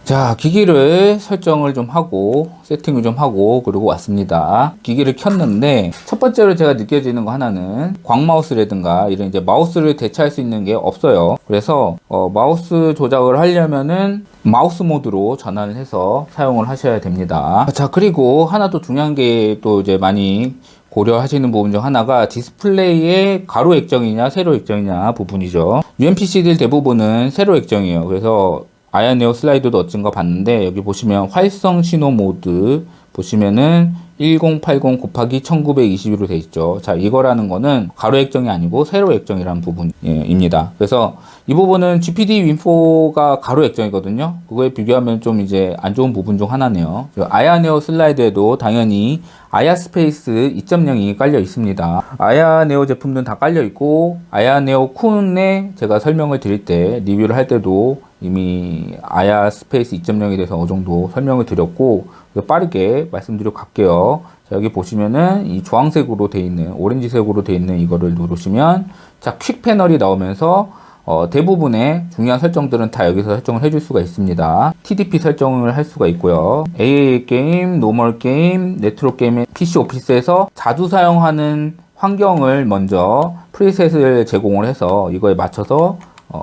자, 기기를 설정을 좀 하고 세팅을 좀 하고 그러고 왔습니다. 기기를 켰는데 첫 번째로 제가 느껴지는 거 하나는 광마우스라든가 이런 이제 마우스를 대체할 수 있는 게 없어요. 그래서 마우스 조작을 하려면은 마우스 모드로 전환을 해서 사용을 하셔야 됩니다. 자, 그리고 하나 또 중요한 게 또 이제 많이 고려하시는 부분 중 하나가 디스플레이의 가로 액정이냐 세로 액정이냐 부분이죠. UMPC들 대부분은 세로 액정이에요. 그래서 아야네오 슬라이드도 어쩐 거 봤는데 여기 보시면 활성 신호 모드 보시면은 1080 곱하기 1920으로 돼 있죠. 자, 이거라는 거는 가로 액정이 아니고 세로 액정이라는 부분입니다. 그래서 이 부분은 GPD 윈4가 가로 액정이거든요. 그거에 비교하면 좀 이제 안 좋은 부분 중 하나네요. 아야네오 슬라이드에도 당연히 아야스페이스 2.0이 깔려 있습니다. 아야네오 제품들은 다 깔려 있고 아야네오 쿤에 제가 설명을 드릴 때 리뷰를 할 때도 이미 아야스페이스 2.0에 대해서 어느 정도 설명을 드렸고 빠르게 말씀드리고 갈게요. 자, 여기 보시면은 이 주황색으로 돼 있는 오렌지색으로 돼 있는 이거를 누르시면 자, 퀵 패널이 나오면서 대부분의 중요한 설정들은 다 여기서 설정을 해줄 수가 있습니다. TDP 설정을 할 수가 있고요. AAA 게임, 노멀 게임, 레트로 게임, PC 오피스에서 자주 사용하는 환경을 먼저 프리셋을 제공을 해서 이거에 맞춰서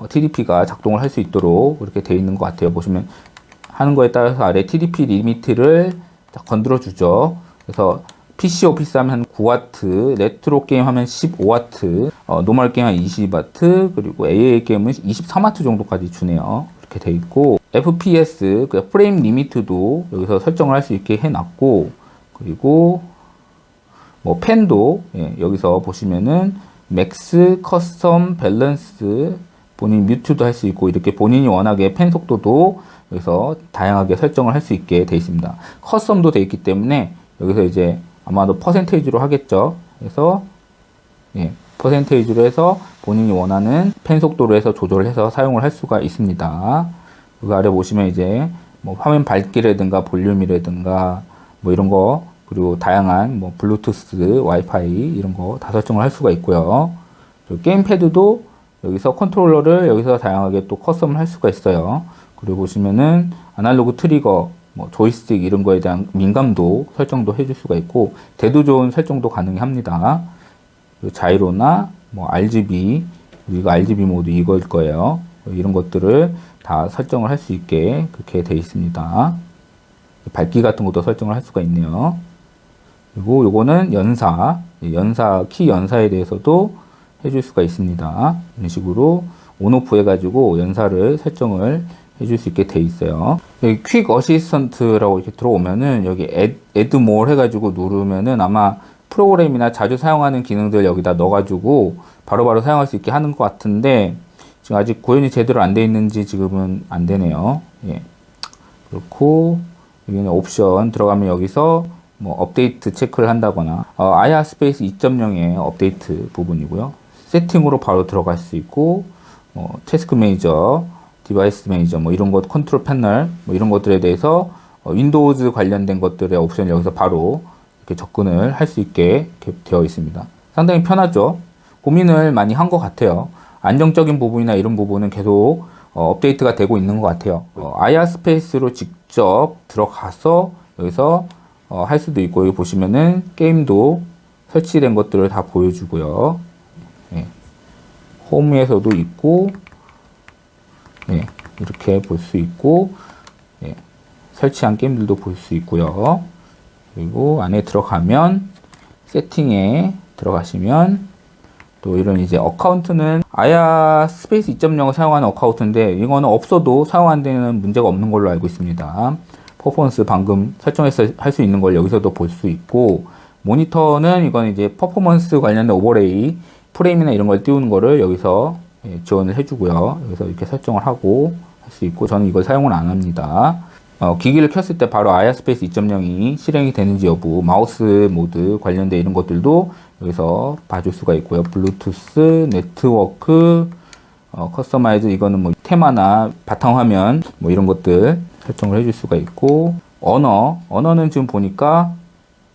TDP가 작동을 할 수 있도록 이렇게 되어 있는 것 같아요. 보시면 하는 거에 따라서 아래 TDP 리미트를 건드려 주죠. 그래서 PC 오피스 하면 9W, 레트로 게임 하면 15W, 노멀 게임 하면 20W, 그리고 AAA 게임은 23W 정도까지 주네요. 이렇게 돼 있고, FPS, 그 프레임 리미트도 여기서 설정을 할 수 있게 해놨고, 그리고 뭐 펜도 여기서 보시면은 맥스, 커스텀, 밸런스, 본인 뮤트도 할 수 있고 이렇게 본인이 원하게 펜 속도도 여기서 다양하게 설정을 할 수 있게 되어 있습니다. 커스텀도 되어 있기 때문에 여기서 이제 아마도 퍼센테이지로 하겠죠. 그래서 퍼센테이지로 해서 본인이 원하는 펜 속도로 해서 조절을 해서 사용을 할 수가 있습니다. 여기 아래 보시면 이제 뭐 화면 밝기라든가 볼륨이라든가 뭐 이런 거 그리고 다양한 뭐 블루투스, 와이파이 이런 거 다 설정을 할 수가 있고요. 게임패드도 여기서 컨트롤러를 여기서 다양하게 또 커스텀을 할 수가 있어요. 그리고 보시면은 아날로그 트리거, 뭐 조이스틱 이런 거에 대한 민감도 설정도 해줄 수가 있고 대도 좋은 설정도 가능합니다. 자이로나 뭐 RGB, 이거 RGB 모드 이걸 거예요. 이런 것들을 다 설정을 할 수 있게 그렇게 되어 있습니다. 밝기 같은 것도 설정을 할 수가 있네요. 그리고 요거는 키 연사에 대해서도 해줄 수가 있습니다. 이런 식으로 온오프 해가지고 연사를 설정을 해줄 수 있게 돼 있어요. 여기 퀵 어시스턴트라고 이렇게 들어오면은 여기 add more 해가지고 누르면은 아마 프로그램이나 자주 사용하는 기능들 여기다 넣어가지고 바로바로 사용할 수 있게 하는 것 같은데 지금 아직 구현이 제대로 안 돼 있는지 지금은 안 되네요. 그렇고 여기는 옵션 들어가면 여기서 뭐 업데이트 체크를 한다거나 아야 스페이스 2.0의 업데이트 부분이고요. 세팅으로 바로 들어갈 수 있고 태스크 매니저, 디바이스 매니저 뭐 이런 것 컨트롤 패널 뭐 이런 것들에 대해서 윈도우즈 관련된 것들의 옵션을 여기서 바로 이렇게 접근을 할 수 있게 이렇게 되어 있습니다. 상당히 편하죠. 고민을 많이 한 것 같아요. 안정적인 부분이나 이런 부분은 계속 업데이트가 되고 있는 것 같아요. 아야 스페이스로 직접 들어가서 여기서 할 수도 있고 여기 보시면은 게임도 설치된 것들을 다 보여주고요. 홈에서도 있고 이렇게 볼 수 있고 설치한 게임들도 볼 수 있고요. 그리고 안에 들어가면 세팅에 들어가시면 또 이런 이제 어카운트는 아야 스페이스 2.0을 사용하는 어카운트인데 이거는 없어도 사용하는 데는 문제가 없는 걸로 알고 있습니다. 퍼포먼스 방금 설정해서 할 수 있는 걸 여기서도 볼 수 있고 모니터는 이건 이제 퍼포먼스 관련된 오버레이 프레임이나 이런 걸 띄우는 거를 여기서 지원을 해주고요. 여기서 이렇게 설정을 하고 할 수 있고 저는 이걸 사용을 안 합니다. 기기를 켰을 때 바로 아야스페이스 2.0이 실행이 되는지 여부, 마우스 모드 관련된 이런 것들도 여기서 봐줄 수가 있고요. 블루투스, 네트워크, 커스터마이즈 이거는 뭐 테마나 바탕화면 뭐 이런 것들 설정을 해줄 수가 있고 언어는 지금 보니까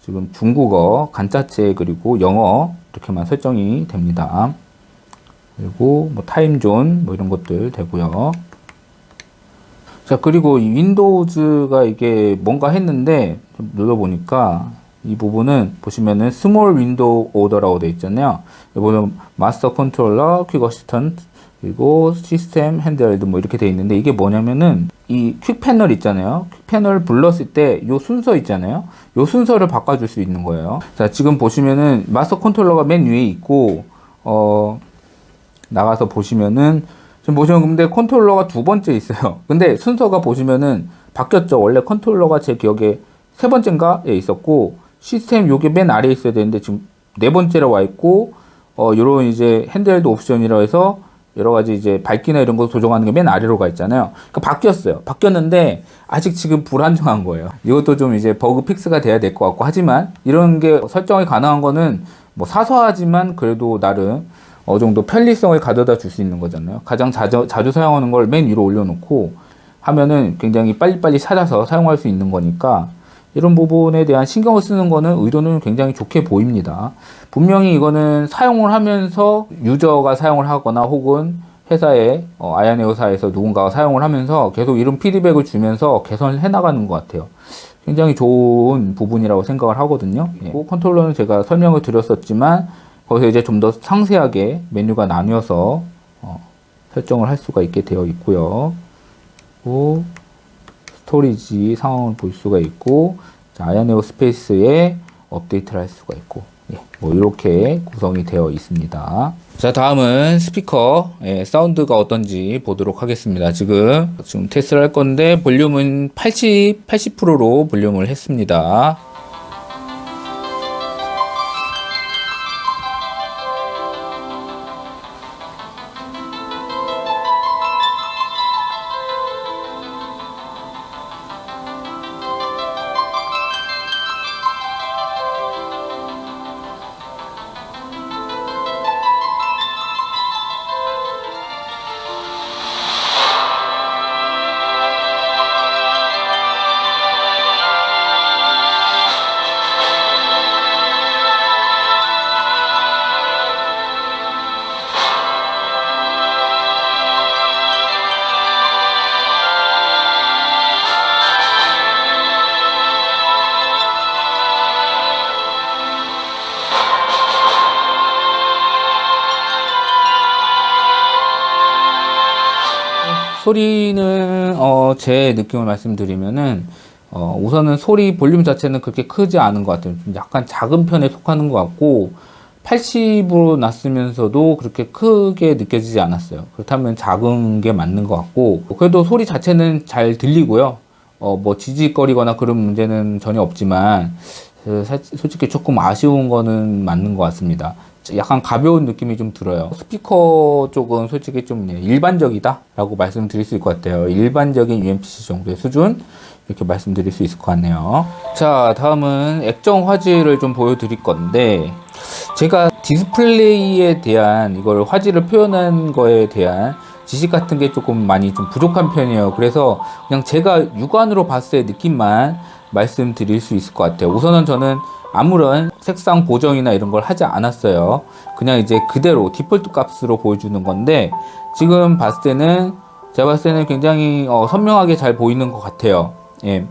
지금 중국어, 간짜체 그리고 영어 이렇게만 설정이 됩니다. 그리고 뭐 타임존 뭐 이런 것들 되고요. 자, 그리고 이 윈도우즈가 이게 뭔가 했는데 좀 눌러보니까 이 부분은 보시면은 스몰 윈도우 오더라고 되어 있잖아요. 이거는 마스터 컨트롤러, 퀵 어시스턴트, 그리고 시스템 핸드헬드 뭐 이렇게 되어 있는데 이게 뭐냐면은 이 퀵 패널 있잖아요. 퀵 패널 불렀을 때 요 순서 있잖아요. 요 순서를 바꿔줄 수 있는 거예요. 자, 지금 보시면은 마스터 컨트롤러가 맨 위에 있고 나가서 보시면은 지금 보시면 근데 컨트롤러가 두 번째 있어요. 근데 순서가 보시면은 바뀌었죠. 원래 컨트롤러가 제 기억에 세 번째인가에 있었고 시스템 요게 맨 아래에 있어야 되는데 지금 네 번째로 와 있고 요런 이제 핸드헬드 옵션이라 해서 여러 가지 이제 밝기나 이런 거 조정하는 게 맨 아래로 가 있잖아요. 그러니까 바뀌었어요. 바뀌었는데 아직 지금 불안정한 거예요. 이것도 좀 이제 버그 픽스가 돼야 될 것 같고 하지만 이런 게 설정이 가능한 거는 뭐 사소하지만 그래도 나름 어느 정도 편리성을 가져다 줄 수 있는 거잖아요. 가장 자주 사용하는 걸 맨 위로 올려놓고 하면은 굉장히 빨리빨리 찾아서 사용할 수 있는 거니까 이런 부분에 대한 신경을 쓰는 거는 의도는 굉장히 좋게 보입니다. 분명히 이거는 사용을 하면서 유저가 사용을 하거나 혹은 회사에 아야네오사에서 누군가가 사용을 하면서 계속 이런 피드백을 주면서 개선을 해나가는 것 같아요. 굉장히 좋은 부분이라고 생각을 하거든요. 예. 컨트롤러는 제가 설명을 드렸었지만 거기서 이제 좀 더 상세하게 메뉴가 나뉘어서 설정을 할 수가 있게 되어 있고요. 그리고 스토리지 상황을 볼 수가 있고 아야네오 스페이스에 업데이트를 할 수가 있고 뭐 이렇게 구성이 되어 있습니다. 자, 다음은 스피커 사운드가 어떤지 보도록 하겠습니다. 지금 테스트를 할 건데 볼륨은 80%로 볼륨을 했습니다. 소리는 제 느낌을 말씀드리면은 우선은 소리 볼륨 자체는 그렇게 크지 않은 것 같아요. 좀 약간 작은 편에 속하는 것 같고 80으로 났으면서도 그렇게 크게 느껴지지 않았어요. 그렇다면 작은 게 맞는 것 같고 그래도 소리 자체는 잘 들리고요. 뭐 지직거리거나 그런 문제는 전혀 없지만 솔직히 조금 아쉬운 거는 맞는 것 같습니다. 약간 가벼운 느낌이 좀 들어요. 스피커 쪽은 솔직히 좀 일반적이다 라고 말씀드릴 수 있을 것 같아요. 일반적인 UMPC 정도의 수준 이렇게 말씀드릴 수 있을 것 같네요. 자, 다음은 액정 화질을 좀 보여드릴 건데 제가 디스플레이에 대한 이걸 화질을 표현한 거에 대한 지식 같은 게 조금 많이 좀 부족한 편이에요. 그래서 그냥 제가 육안으로 봤을 때 느낌만 말씀드릴 수 있을 것 같아요. 우선은 저는 아무런 색상 보정이나 이런 걸 하지 않았어요. 그냥 이제 그대로 디폴트 값으로 보여주는 건데 지금 봤을 때는 제가 봤을 때는 굉장히 선명하게 잘 보이는 것 같아요. 예.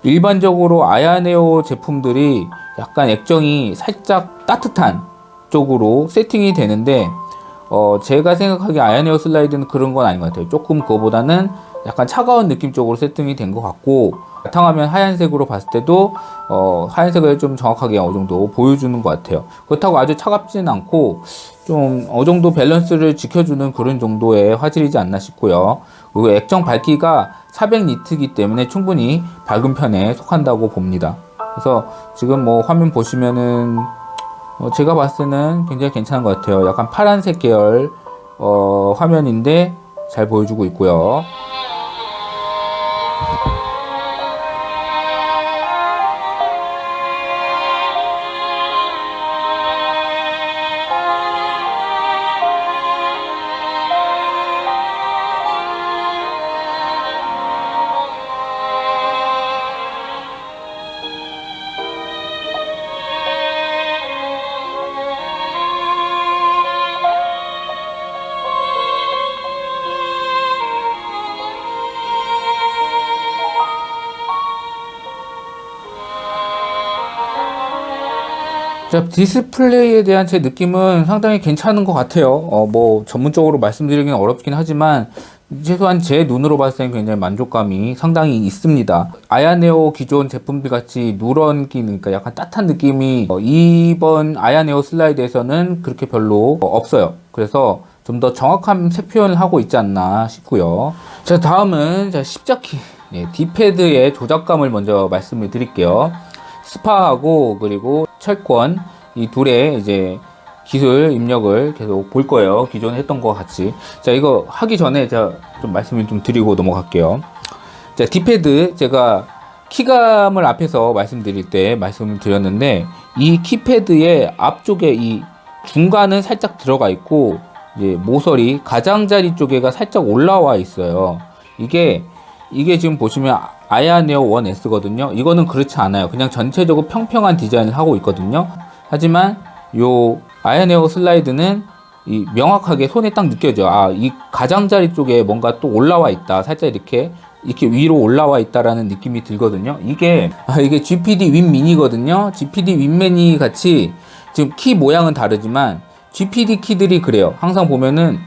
일반적으로 아야네오 제품들이 약간 액정이 살짝 따뜻한 쪽으로 세팅이 되는데 제가 생각하기에 아야네오 슬라이드는 그런 건 아닌 것 같아요. 조금 그거보다는 약간 차가운 느낌 쪽으로 세팅이 된 것 같고 바탕화면 하얀색으로 봤을 때도 하얀색을 좀 정확하게 어느 정도 보여주는 것 같아요. 그렇다고 아주 차갑지는 않고 좀 어느 정도 밸런스를 지켜주는 그런 정도의 화질이지 않나 싶고요. 그리고 액정 밝기가 400니트이기 때문에 충분히 밝은 편에 속한다고 봅니다. 그래서 지금 뭐 화면 보시면은 제가 봤을 때는 굉장히 괜찮은 것 같아요. 약간 파란색 계열 화면인데 잘 보여주고 있고요. 자, 디스플레이에 대한 제 느낌은 상당히 괜찮은 것 같아요. 뭐 전문적으로 말씀드리기는 어렵긴 하지만 최소한 제 눈으로 봤을 때는 굉장히 만족감이 상당히 있습니다. 아야네오 기존 제품들 같이 누런기, 그러니까 약간 따뜻한 느낌이 이번 아야네오 슬라이드에서는 그렇게 별로 없어요. 그래서 좀 더 정확한 색 표현을 하고 있지 않나 싶고요. 자, 다음은 십자키, D패드의 조작감을 먼저 말씀을 드릴게요. 스파하고 그리고 철권 이 둘의 이제 기술 입력을 계속 볼 거예요. 기존에 했던 것 같이. 자, 이거 하기 전에 제가 좀 말씀을 좀 드리고 넘어갈게요. 자, D패드 제가 키감을 앞에서 말씀드릴 때 말씀을 드렸는데 이 키패드의 앞쪽에 이 중간은 살짝 들어가 있고 이제 모서리 가장자리 쪽에가 살짝 올라와 있어요. 이게 지금 보시면 아야네오 1S거든요. 이거는 그렇지 않아요. 그냥 전체적으로 평평한 디자인을 하고 있거든요. 하지만 요 아야네오 슬라이드는 이 명확하게 손에 딱 느껴져. 아, 이 가장자리 쪽에 뭔가 또 올라와 있다. 살짝 이렇게 위로 올라와 있다라는 느낌이 들거든요. 이게 GPD 윈미니거든요. GPD 윈미니 같이 지금 키 모양은 다르지만 GPD 키들이 그래요. 항상 보면은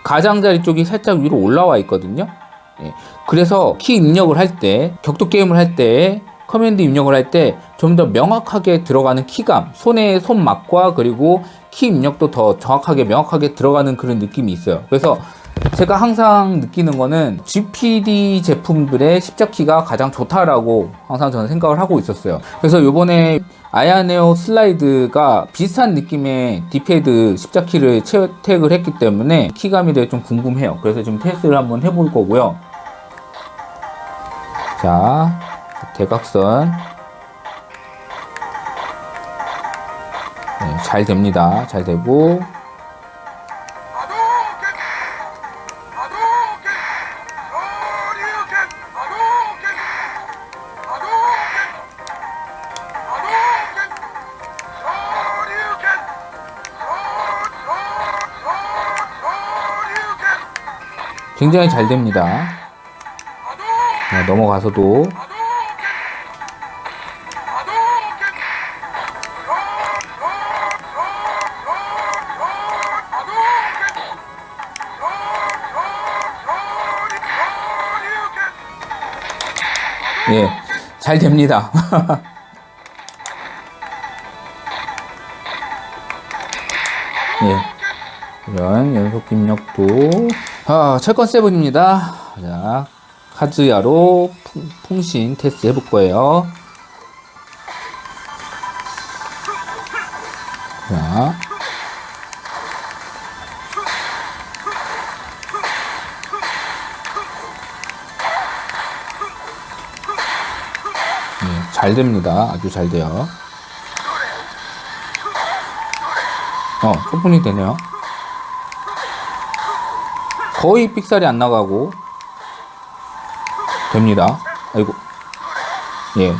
가장자리 쪽이 살짝 위로 올라와 있거든요. 그래서 키 입력을 할 때, 격투 게임을 할 때, 커맨드 입력을 할 때 좀 더 명확하게 들어가는 키감, 손의 손맛과 그리고 키 입력도 더 정확하게 명확하게 들어가는 그런 느낌이 있어요. 그래서 제가 항상 느끼는 거는 GPD 제품들의 십자키가 가장 좋다라고 항상 저는 생각을 하고 있었어요. 그래서 요번에 아야네오 슬라이드가 비슷한 느낌의 D패드 십자키를 채택을 했기 때문에 키감이 되게 좀 궁금해요. 그래서 지금 테스트를 한번 해볼 거고요. 자, 대각선. 네, 잘 됩니다. 잘 되고. 굉장히 잘 됩니다. 네, 넘어가서도 예, 잘 됩니다. 예, 이런 연속 입력도 철권 7입니다. 자, 카즈야로 풍신 테스트 해볼 거예요. 자, 잘 됩니다. 아주 잘 돼요. 소분이 되네요. 거의 삑살이 안 나가고 됩니다. 아이고, 예.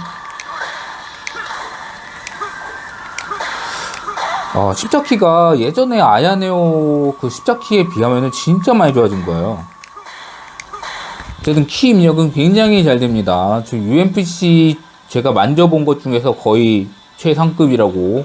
십자키가 예전에 아야네오 그 십자키에 비하면은 진짜 많이 좋아진 거예요. 어쨌든 키 입력은 굉장히 잘 됩니다. 지금 UMPC 제가 만져본 것 중에서 거의 최상급이라고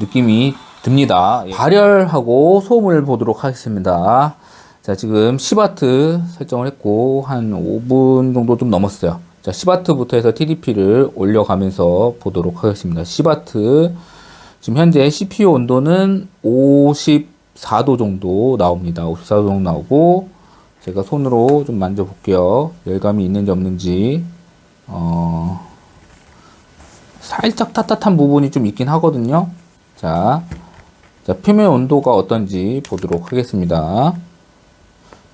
느낌이 듭니다. 발열하고 소음을 보도록 하겠습니다. 자, 지금 10W 설정을 했고 한 5분 정도 좀 넘었어요. 자, 10W부터 해서 TDP를 올려가면서 보도록 하겠습니다. 10W. 지금 현재 CPU 온도는 54도 정도 나옵니다. 54도 정도 나오고, 제가 손으로 좀 만져볼게요. 열감이 있는지 없는지. 살짝 따뜻한 부분이 좀 있긴 하거든요. 자, 표면 온도가 어떤지 보도록 하겠습니다.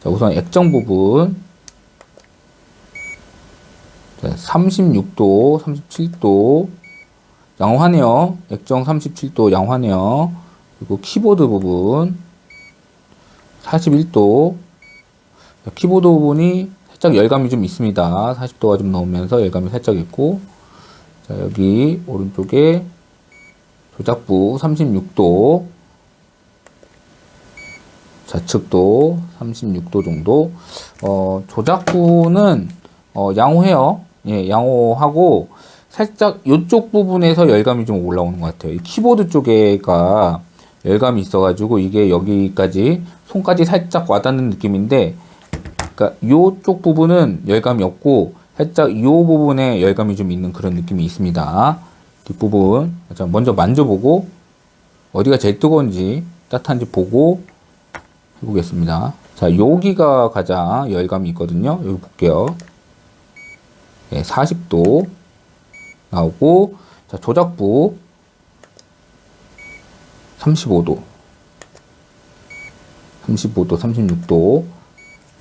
자, 우선 액정 부분. 자, 36도, 37도. 양호하네요. 액정 37도 양호하네요. 그리고 키보드 부분 41도. 키보드 부분이 살짝 열감이 좀 있습니다. 40도가 좀 넘으면서 열감이 살짝 있고, 자, 여기 오른쪽에 조작부 36도, 좌측도 36도 정도. 조작부는 양호해요. 예, 양호하고 살짝 이쪽 부분에서 열감이 좀 올라오는 것 같아요. 이 키보드 쪽에가 열감이 있어가지고 이게 여기까지 손까지 살짝 와닿는 느낌인데, 그러니까 이쪽 부분은 열감이 없고 살짝 이 부분에 열감이 좀 있는 그런 느낌이 있습니다. 뒷부분 자, 먼저 만져보고 어디가 제일 뜨거운지 따뜻한지 보고 해보겠습니다. 자, 여기가 가장 열감이 있거든요. 여기 볼게요. 네, 40도 나오고, 자, 조작부 35도, 36도.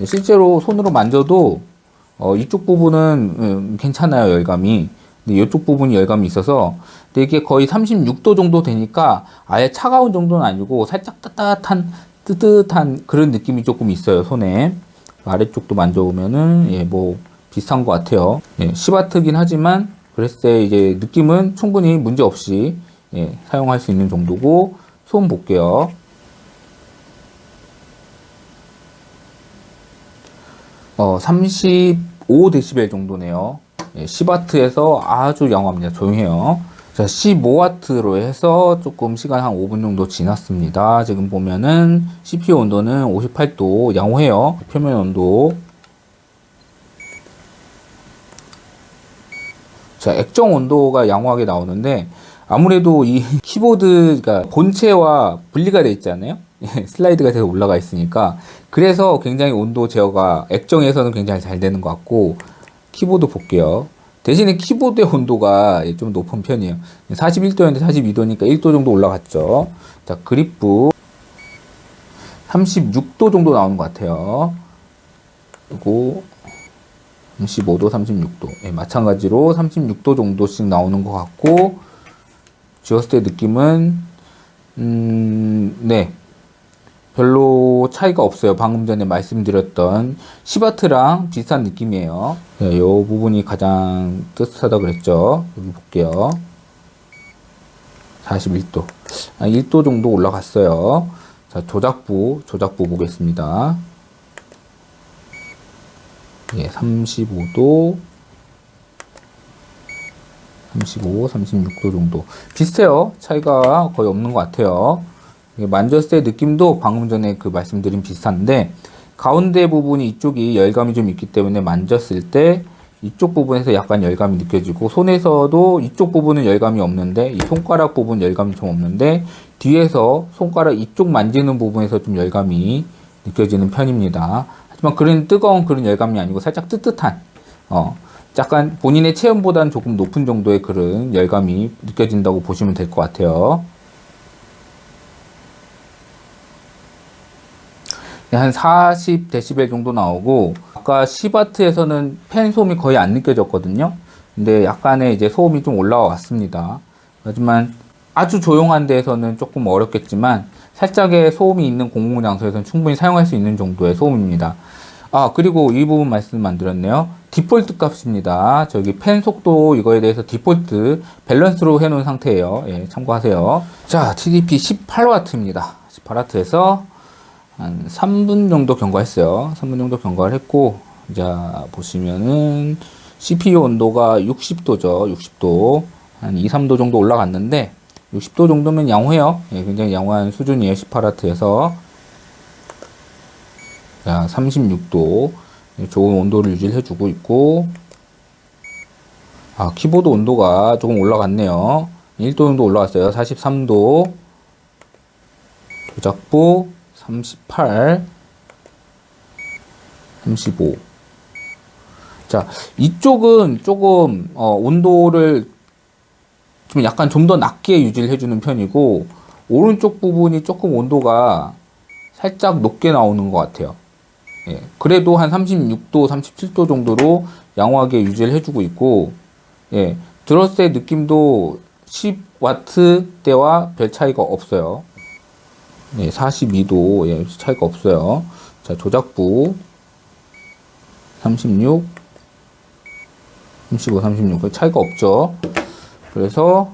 실제로 손으로 만져도 이쪽 부분은 괜찮아요, 열감이. 근데 이쪽 부분이 열감이 있어서, 근데 이게 거의 36도 정도 되니까 아예 차가운 정도는 아니고 살짝 뜨뜻한 그런 느낌이 조금 있어요, 손에. 아래쪽도 만져보면은 예, 뭐 비슷한 것 같아요. 예, 10W긴 하지만 그랬을 때 이제 느낌은 충분히 문제 없이 예, 사용할 수 있는 정도고, 소음 볼게요. 35dB 정도네요. 예, 10W에서 아주 양호합니다. 조용해요. 자, 15W로 해서 조금 시간 한 5분 정도 지났습니다. 지금 보면은 CPU 온도는 58도, 양호해요. 표면 온도. 자, 액정 온도가 양호하게 나오는데, 아무래도 이 키보드가 본체와 분리가 되어 있잖아요. 슬라이드가 돼서 올라가 있으니까. 그래서 굉장히 온도 제어가 액정에서는 굉장히 잘 되는 것 같고, 키보드 볼게요. 대신에 키보드의 온도가 좀 높은 편이에요. 41도였는데 42도니까 1도 정도 올라갔죠. 자, 그립부 36도 정도 나오는 것 같아요. 그리고 35도, 36도. 네, 마찬가지로 36도 정도씩 나오는 것 같고, 쥐었을 때 느낌은 네, 별로 차이가 없어요. 방금 전에 말씀드렸던 10W랑 비슷한 느낌이에요. 네, 이 부분이 가장 뜨뜻하다 그랬죠. 여기 볼게요. 41도. 1도 정도 올라갔어요. 자, 조작부 보겠습니다. 예, 35도, 35, 36도 정도. 비슷해요. 차이가 거의 없는 것 같아요. 만졌을 때 느낌도 방금 전에 그 말씀드린 비슷한데, 가운데 부분이 이쪽이 열감이 좀 있기 때문에 만졌을 때 이쪽 부분에서 약간 열감이 느껴지고, 손에서도 이쪽 부분은 열감이 없는데, 이 손가락 부분 열감이 좀 없는데, 뒤에서 손가락 이쪽 만지는 부분에서 좀 열감이 느껴지는 편입니다. 하지만 그런 뜨거운 그런 열감이 아니고 살짝 뜨뜻한, 약간 본인의 체온보다는 조금 높은 정도의 그런 열감이 느껴진다고 보시면 될 것 같아요. 한 40dB 정도 나오고, 아까 10W에서는 팬 소음이 거의 안 느껴졌거든요. 근데 약간의 이제 소음이 좀 올라와 왔습니다. 하지만 아주 조용한 데에서는 조금 어렵겠지만, 살짝의 소음이 있는 공공장소에서는 충분히 사용할 수 있는 정도의 소음입니다. 아, 그리고 이 부분 말씀 안 드렸네요. 디폴트 값입니다. 저기 팬 속도 이거에 대해서 디폴트 밸런스로 해놓은 상태예요. 예, 참고하세요. 자, TDP 18W입니다. 18W에서 한 3분 정도 경과했어요. 3분 정도 경과를 했고, 자, 보시면은 CPU 온도가 60도죠. 60도. 한 2, 3도 정도 올라갔는데, 60도 정도면 양호해요. 예, 굉장히 양호한 수준이에요. 18W에서. 자, 36도. 좋은 온도를 유지를 해주고 있고, 아, 키보드 온도가 조금 올라갔네요. 1도 정도 올라갔어요. 43도. 조작부 38, 35. 자, 이쪽은 조금 온도를 좀 약간 좀 더 낮게 유지를 해주는 편이고, 오른쪽 부분이 조금 온도가 살짝 높게 나오는 것 같아요. 예, 그래도 한 36도, 37도 정도로 양호하게 유지를 해주고 있고, 예, 들었을 때 느낌도 10W대와 별 차이가 없어요. 네, 42도, 예, 차이가 없어요. 자, 조작부 36, 35, 36 차이가 없죠. 그래서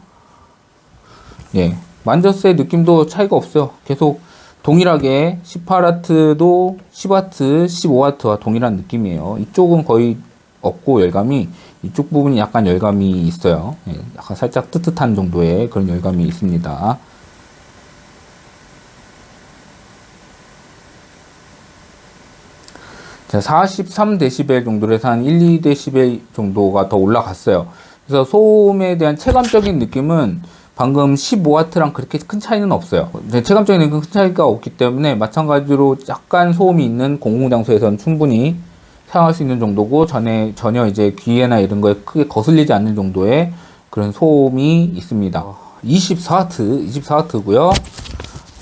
예, 만졌을 때 느낌도 차이가 없어요. 계속 동일하게 18W도 10W, 15W와 동일한 느낌이에요. 이쪽은 거의 없고 열감이 이쪽 부분이 약간 열감이 있어요. 예, 약간 살짝 뜨뜻한 정도의 그런 열감이 있습니다. 자, 43dB 정도로 해서 한 1, 2dB 정도가 더 올라갔어요. 그래서 소음에 대한 체감적인 느낌은 방금 15W랑 그렇게 큰 차이는 없어요. 체감적인 느낌은 큰 차이가 없기 때문에 마찬가지로 약간 소음이 있는 공공장소에서는 충분히 사용할 수 있는 정도고, 전혀 이제 귀에나 이런 거에 크게 거슬리지 않는 정도의 그런 소음이 있습니다. 24W고요.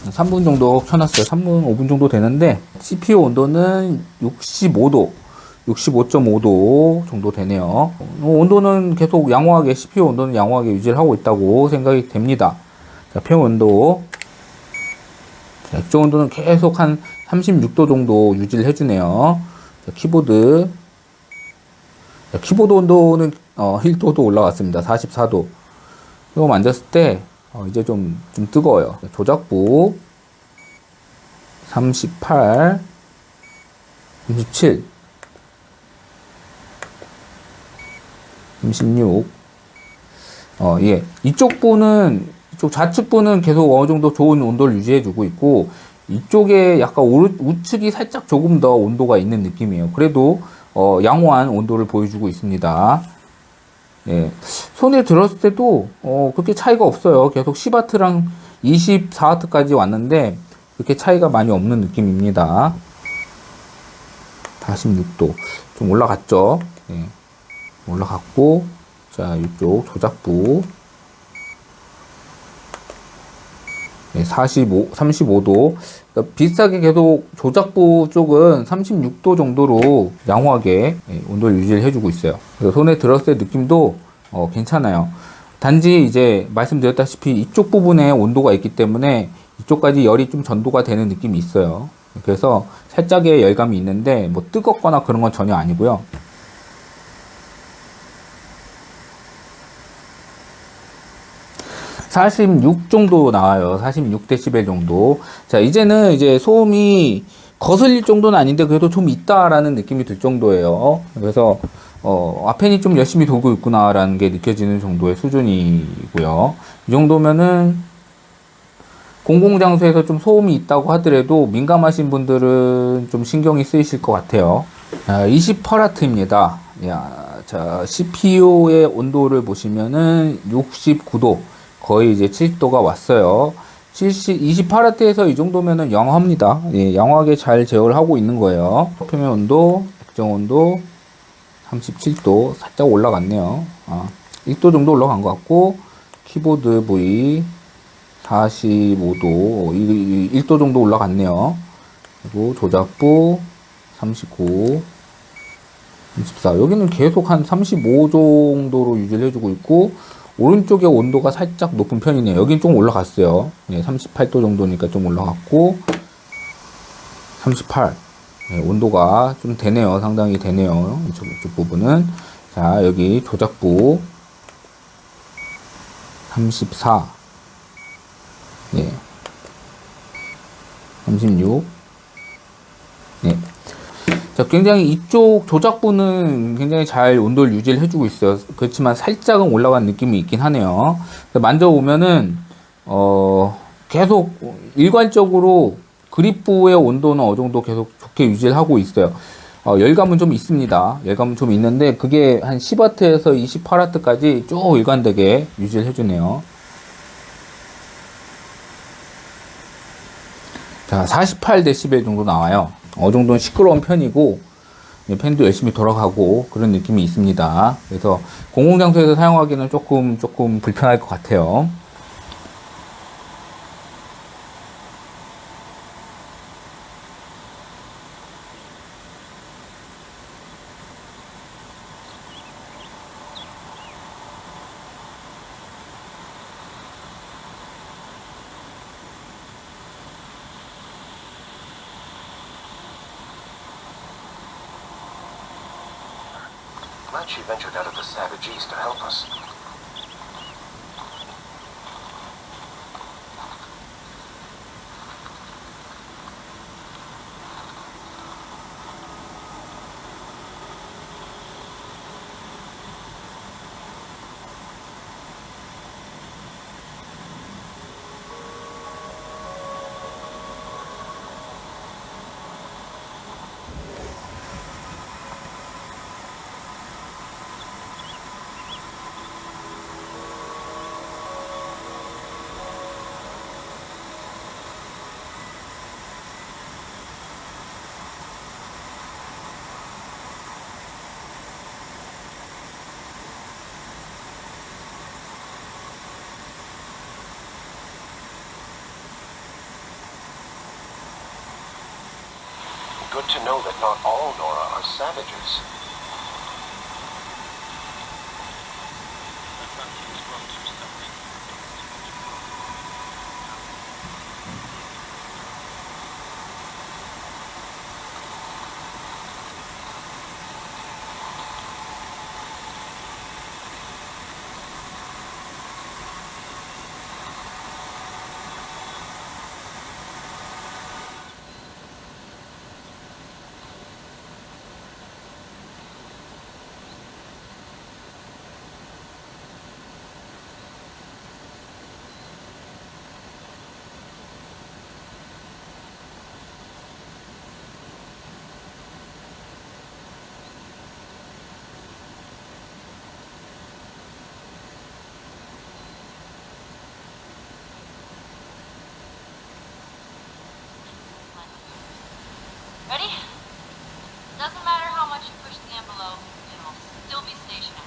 3분 정도 켜놨어요. 3분, 5분 정도 되는데, CPU 온도는 65도, 65.5도 정도 되네요. 온도는 계속 양호하게, CPU 온도는 양호하게 유지를 하고 있다고 생각이 됩니다. 자, 펜 온도. 자, 액정 온도는 계속 한 36도 정도 유지를 해주네요. 자, 키보드. 자, 키보드 온도는 1도도 올라갔습니다. 44도. 이거 만졌을 때, 이제 좀 뜨거워요. 조작부 38, 37, 36. 예. 이쪽 좌측부는 계속 어느 정도 좋은 온도를 유지해주고 있고, 이쪽에 약간 우측이 살짝 조금 더 온도가 있는 느낌이에요. 그래도, 양호한 온도를 보여주고 있습니다. 예. 손에 들었을 때도, 그렇게 차이가 없어요. 계속 10W랑 24W까지 왔는데, 그렇게 차이가 많이 없는 느낌입니다. 46도. 좀 올라갔죠? 예. 올라갔고, 자, 이쪽 조작부. 네, 35도. 그러니까 비슷하게 계속 조작부 쪽은 36도 정도로 양호하게 온도를 유지를 해주고 있어요. 그래서 손에 들었을 때 느낌도 괜찮아요. 단지 이제 말씀드렸다시피 이쪽 부분에 온도가 있기 때문에 이쪽까지 열이 좀 전도가 되는 느낌이 있어요. 그래서 살짝의 열감이 있는데 뭐 뜨겁거나 그런 건 전혀 아니고요. 46 정도 나와요. 46dB 정도. 자, 이제는 이제 소음이 거슬릴 정도는 아닌데 그래도 좀 있다라는 느낌이 들 정도예요. 그래서 펜이 좀 열심히 돌고 있구나라는 게 느껴지는 정도의 수준이고요. 이 정도면은 공공장소에서 좀 소음이 있다고 하더라도 민감하신 분들은 좀 신경이 쓰이실 것 같아요. 28W입니다. 자, CPU의 온도를 보시면은 69도. 거의 이제 70도가 왔어요. 28W에서 이 정도면은 양호합니다. 예, 양호하게 잘 제어를 하고 있는 거예요. 표면 온도, 액정 온도 37도 살짝 올라갔네요. 1도 정도 올라간 것 같고, 키보드 부위 45도, 1도 정도 올라갔네요. 그리고 조작부 39, 34. 여기는 계속 한 35 정도로 유지를 해주고 있고, 오른쪽의 온도가 살짝 높은 편이네요. 여긴 좀 올라갔어요. 네, 38도 정도니까 좀 올라갔고, 38. 네, 온도가 좀 되네요. 상당히 되네요. 이쪽 부분은. 자, 여기 조작부 34. 네. 36. 네. 자, 굉장히 이쪽 조작부는 굉장히 잘 온도를 유지를 해주고 있어요. 그렇지만 살짝은 올라간 느낌이 있긴 하네요. 만져보면은, 계속 일관적으로 그립부의 온도는 어느 정도 계속 좋게 유지를 하고 있어요. 열감은 좀 있습니다. 열감은 좀 있는데, 그게 한 10W에서 28W까지 쭉 일관되게 유지를 해주네요. 자, 48dB 정도 나와요. 어느 정도는 시끄러운 편이고, 팬도 열심히 돌아가고 그런 느낌이 있습니다. 그래서 공공장소에서 사용하기는 조금 불편할 것 같아요. Glad she ventured out of the savage east to help us. Good to know that not all Nora are savages. Ready? Doesn't matter how much you push the envelope, it'll still be stationary.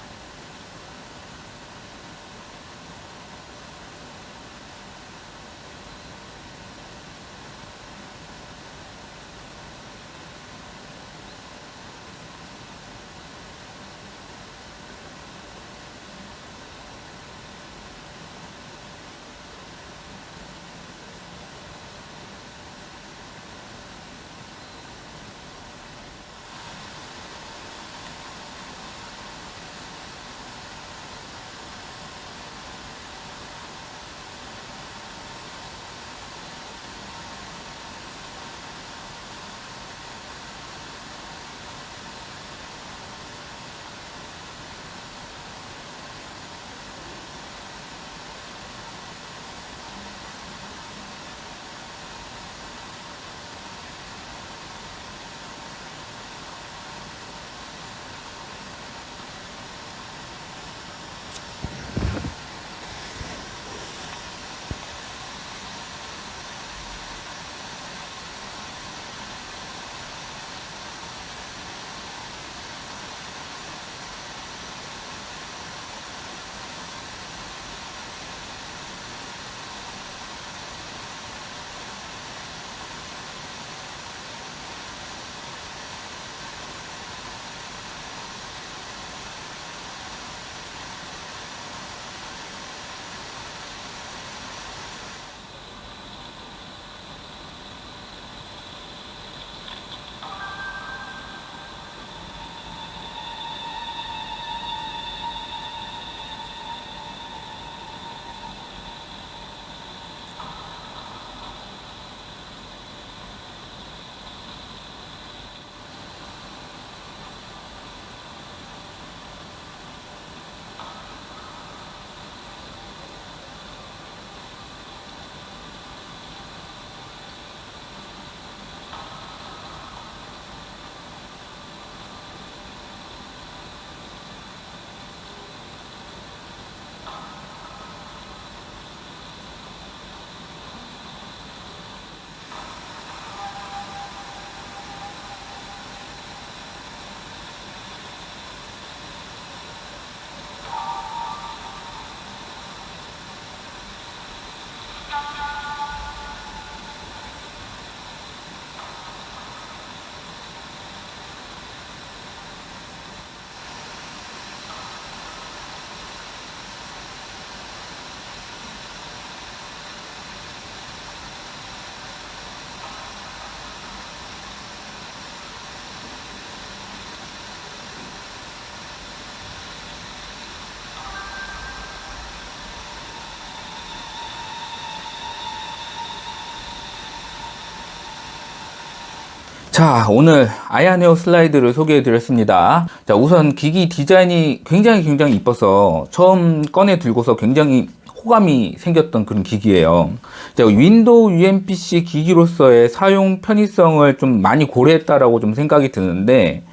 자, 오늘 아야네오 슬라이드를 소개해 드렸습니다. 자, 우선 기기 디자인이 굉장히 이뻐서 처음 꺼내 들고서 굉장히 호감이 생겼던 그런 기기예요. 자, 윈도우 UMPC 기기로서의 사용 편의성을 좀 많이 고려했다라고 좀 생각이 드는데,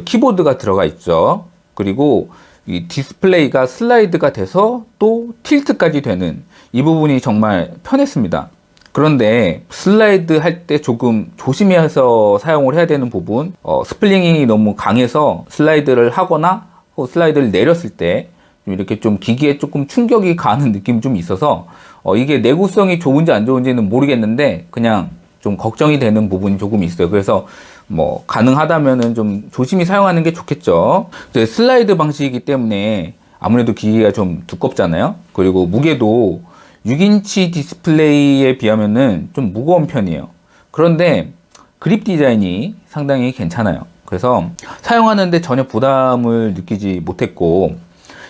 키보드가 들어가 있죠. 그리고 이 디스플레이가 슬라이드가 돼서 또 틸트까지 되는 이 부분이 정말 편했습니다. 그런데 슬라이드 할 때 조금 조심해서 사용을 해야 되는 부분, 스플링이 너무 강해서 슬라이드를 하거나 슬라이드를 내렸을 때 이렇게 좀 기기에 조금 충격이 가는 느낌이 좀 있어서 이게 내구성이 좋은지 안 좋은지는 모르겠는데 그냥 좀 걱정이 되는 부분이 조금 있어요. 그래서 뭐 가능하다면은 좀 조심히 사용하는 게 좋겠죠. 슬라이드 방식이기 때문에 아무래도 기기가 좀 두껍잖아요. 그리고 무게도 6인치 디스플레이에 비하면은 좀 무거운 편이에요. 그런데 그립 디자인이 상당히 괜찮아요. 그래서 사용하는데 전혀 부담을 느끼지 못했고,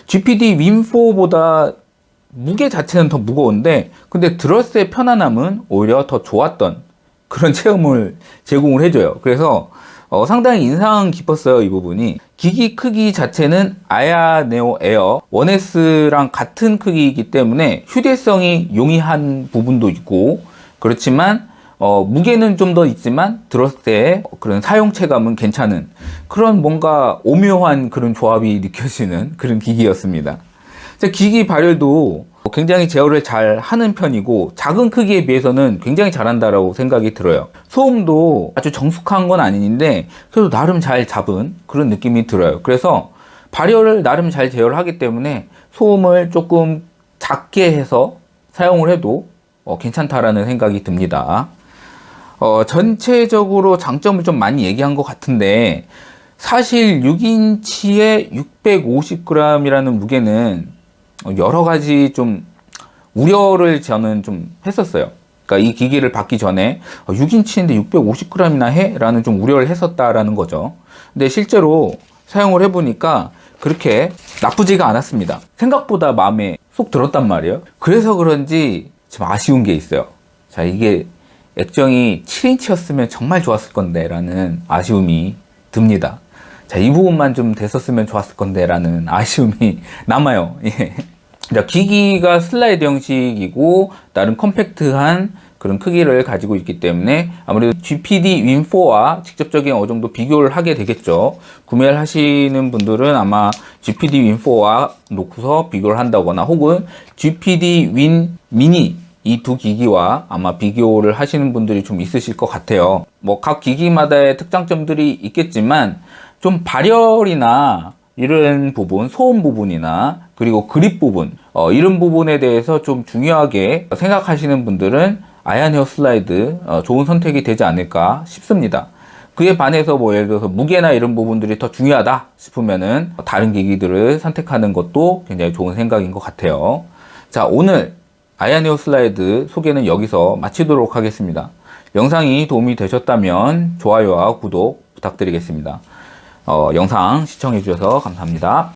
GPD 윈4보다 무게 자체는 더 무거운데 근데 들었을 편안함은 오히려 더 좋았던 그런 체험을 제공을 해줘요. 그래서 상당히 인상 깊었어요, 이 부분이. 기기 크기 자체는 아야 네오 에어 1S랑 같은 크기이기 때문에 휴대성이 용이한 부분도 있고, 그렇지만 무게는 좀 더 있지만 들었을 때 그런 사용체감은 괜찮은 그런 뭔가 오묘한 그런 조합이 느껴지는 그런 기기였습니다. 기기 발열도 굉장히 제어를 잘 하는 편이고 작은 크기에 비해서는 굉장히 잘한다라고 생각이 들어요. 소음도 아주 정숙한 건 아닌데 그래도 나름 잘 잡은 그런 느낌이 들어요. 그래서 발열을 나름 잘 제어를 하기 때문에 소음을 조금 작게 해서 사용을 해도 괜찮다라는 생각이 듭니다. 전체적으로 장점을 좀 많이 얘기한 것 같은데 사실 6인치에 650g이라는 무게는 여러 가지 좀 우려를 저는 좀 했었어요. 그러니까 이 기기를 받기 전에 6인치인데 650g이나 해? 라는 좀 우려를 했었다라는 거죠. 근데 실제로 사용을 해보니까 그렇게 나쁘지가 않았습니다. 생각보다 마음에 쏙 들었단 말이에요. 그래서 그런지 좀 아쉬운 게 있어요. 자, 이게 액정이 7인치였으면 정말 좋았을 건데 라는 아쉬움이 듭니다. 자, 이 부분만 좀 됐었으면 좋았을 건데 라는 아쉬움이 남아요. 예. 자, 기기가 슬라이드 형식이고 나름 컴팩트한 그런 크기를 가지고 있기 때문에 아무래도 GPD 윈4와 직접적인 어느 정도 비교를 하게 되겠죠. 구매를 하시는 분들은 아마 GPD 윈4와 놓고서 비교를 한다거나 혹은 GPD 윈 미니 이 두 기기와 아마 비교를 하시는 분들이 좀 있으실 것 같아요. 뭐 각 기기마다의 특장점들이 있겠지만 좀 발열이나 이런 부분, 소음 부분이나 그리고 그립 부분, 이런 부분에 대해서 좀 중요하게 생각하시는 분들은 아야네오 슬라이드 좋은 선택이 되지 않을까 싶습니다. 그에 반해서 뭐 예를 들어서 무게나 이런 부분들이 더 중요하다 싶으면은 다른 기기들을 선택하는 것도 굉장히 좋은 생각인 것 같아요. 자, 오늘 아야네오 슬라이드 소개는 여기서 마치도록 하겠습니다. 영상이 도움이 되셨다면 좋아요와 구독 부탁드리겠습니다. 영상 시청해 주셔서 감사합니다.